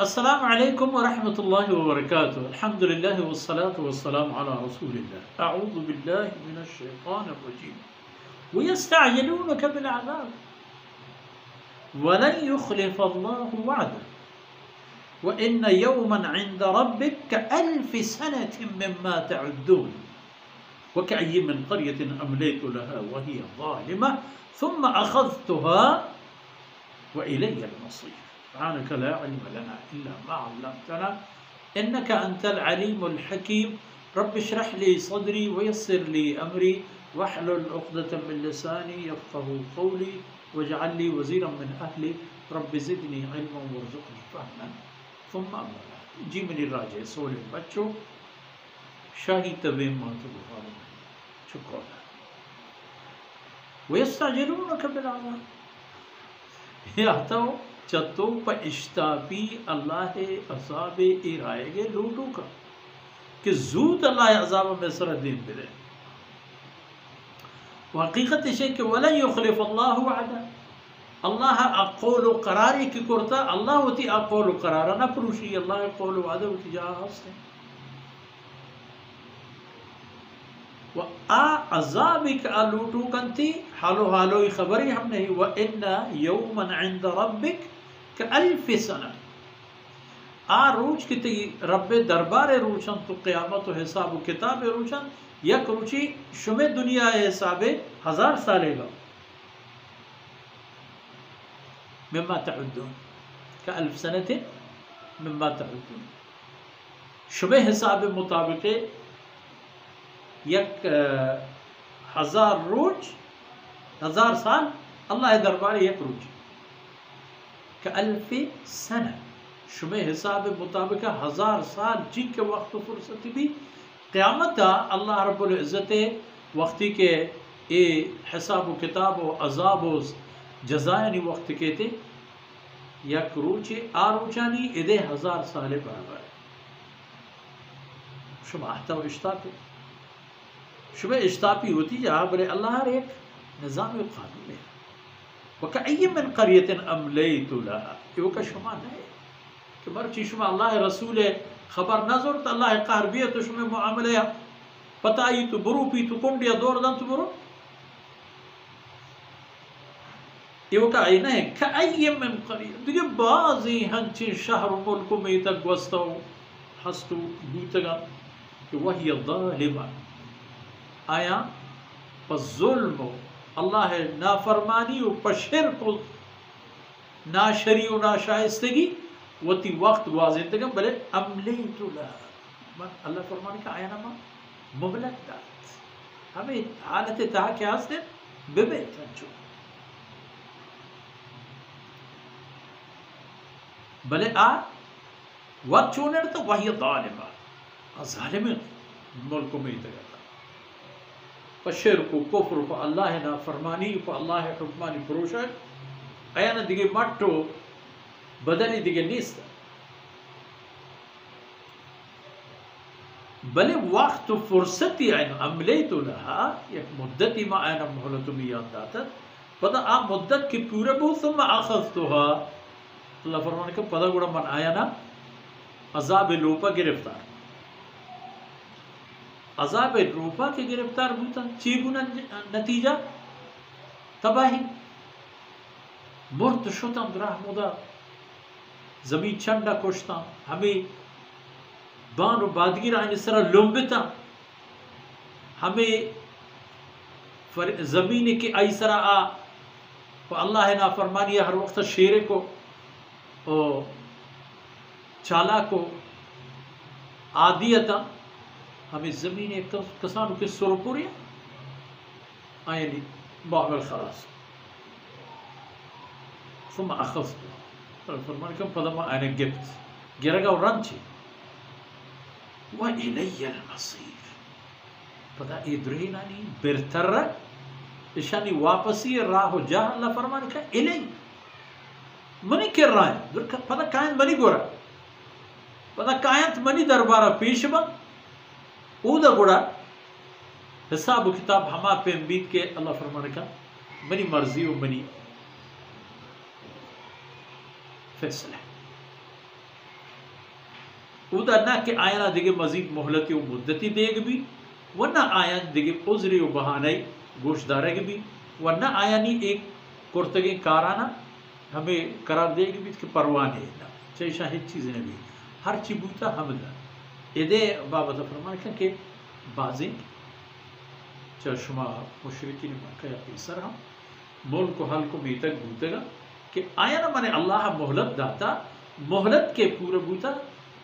السلام علیکم ورحمۃ اللہ وبرکاتہ. الحمد للہ والصلاة والسلام علی رسول اللہ. اعوذ باللہ من الشیطان الرجیم. ویستعجلونک بالعذاب ولن یخلف اللہ وعده وإن یوما عند ربک كألف سنة مما تعدون وكأي من قرية أمليت لها وهي ظالمة ثم أخذتها وإلي المصير. سبحانك لا علم لنا إلا ما علمتنا إنك أنت العليم الحكيم. رب اشرح لي صدري ويسر لي أمري واحلل عقدة من لساني يفقهوا قولي واجعل لي وزيرا من أهلي رب زدني علما وارزقني فهما. ثم أما بعد. جی میری راجع سول بچوں شاہی طبیم ماتو بخارم شکر اللہ. ويستعجلونك بالعذاب یا تو چتو پا اشتاپی اللہ عذاب ارائے گے لوٹو کا کہ زود اللہ عذاب میں سر دین بلے. حقیقت اسے کہ وَلَن يُخْلِفَ اللَّهُ وَعْدَهُ. اللہ اقول و قراری کی کرتا اللہ ہوتی اقول و قرارا نہ پروشی اللہ قول و وعدہ ہوتی جا ہستے و عذابک لوٹو کنتی حالو حالوی خبری ہم نہیں. وَإِنَّ يَوْمًا عِنْدَ رَبِّكَ كَأَلْفِ سَنَةٍ. روچ کی تی رب دربار روچن تو قیامت و حساب و کتاب روچن یک روچی شمع دنیا حساب 1000 سالے گا. مما تعدون كألف سنة مما تعدون. شمع حساب مطابق یک 1000 روچ 1000 سال اللہ دربار یک روچ كألف سنة. شمع حساب مطابق 1000 سال جن کے وقت و فرصت بھی قیامت اللہ رب العزت وقتی کے اے حساب و کتاب و عذاب و جزائنی وقت کے تے یک روچ روچانی ادھے 1000 سال برابر ہے. شما احتا و اشتاپی شما اشتاپی ہوتی جہاں بلے اللہ ہر ایک نظام و قانون ہے. وَكَأَيٍّ مِّن قَرْيَةٍ أَمْلَيْتُ لَهَا. یہ وہ کا شما نہیں کہ مرچی شما اللہ رسول خبر نظر تو اللہ قہر بھی تو شما معاملہ پتائی تو برو پی تو کنڈیا دور دن تو برو. یہ وہ کا ای نہیں. كَأَيٍّ مِّن قَرْيَةٍ. دیکھیں بعضی ہنچی شہر و ملک میں تک گوستو ہستو بوتگا کہ وہی ظالمہ آیا پس ظلم اللہ نافرمانی و پشرک و ناشری و ناشائستگی وتی وقت واضح تگم بلے املیت لها. اللہ فرمانی کا آیا نما مبلک دارت ہمیں حالت تہا کیا ہستے ببیت ہنچو بلے وقت چونر تو وہی ظالمہ ظالم ملک میں تگا شرک و کفر و اللہ نافرمانی و اللہ حکمانی پروشک ایانا دیگه مٹو بدلی دیگه نیست. بلے وقت و فرصتی اینا عملیتو لها یک مدتی ما اینا محلتو میاد داتا پدا مدت کی پورا بو ثم آخذتوها. اللہ فرمانے کہ پدا گوڑا من آیانا عذاب لوپا گرفتار عذاب روپا کے گرفتار بوتا چی گنا نتیجہ تباہی مرد شتم راہ مدا زمین چنڈا کشتا ہمیں بان و بادگیر آئین اس طرح لنبتا ہمیں زمین کے ایسرا و اللہ نافرمانی ہر وقت شیرے کو چالا کو عادیتا ہمیں زمین کسانوں کے سرپوری آئینی باغل خلاص ثم اخذتو فرمان کم پدما آئین گفت گرگا و رنچی وَإِلَيَّ الْمَصِيرُ. پدا ادرینانی برتر اشانی واپسی راہ جا اللہ فرمان کا الی منی کر رہا ہے پدا کائن منی گورا پدا کائنت منی دربارہ پیش بند او دا گوڑا حساب و کتاب ہما پہ امبید کے اللہ فرمانے کا منی مرضی و منی فیصلہ. ادا نہ کہ آیانا دیگه مزید مہلتی و مدتی دیگ بھی ورنہ آیان دیگه عذری و بہانے گوش دارے بھی ورنہ آیانی ایک کرتگی کارانا ہمیں قرار دے گی بھی کہ پروانے نہ چاہیے شاہد چیز نے بھی ہر چی بوتا حمدہ ادے بابا فرمائے کہ بازیں چاہ شما مشرکین مکہ یا پیسر ہم ملک و حل کو بیتک بوتے گا کہ آیا نہ مانے اللہ مہلت داتا مہلت کے پورا بوتا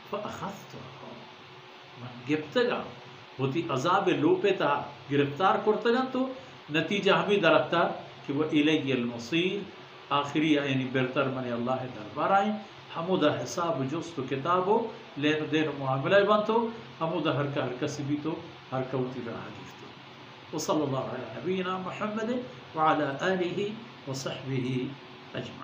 فأخذت من گفتگا ہوتی عذاب لوپے تا گرفتار کرتگا تو نتیجہ ہمیں درکتا کہ وہ الیہ المصیر آخری یعنی برتر من اللہ دربار آئیں ہمودہ حساب جست و کتابو لین دین معاملہ بنتو ہمودہ ہر کا کسی بھی تو ہر کوتی رہا گفتو وصلی اللہ علی نبینا محمد وعلى آلہ وصحبہ اجمعین.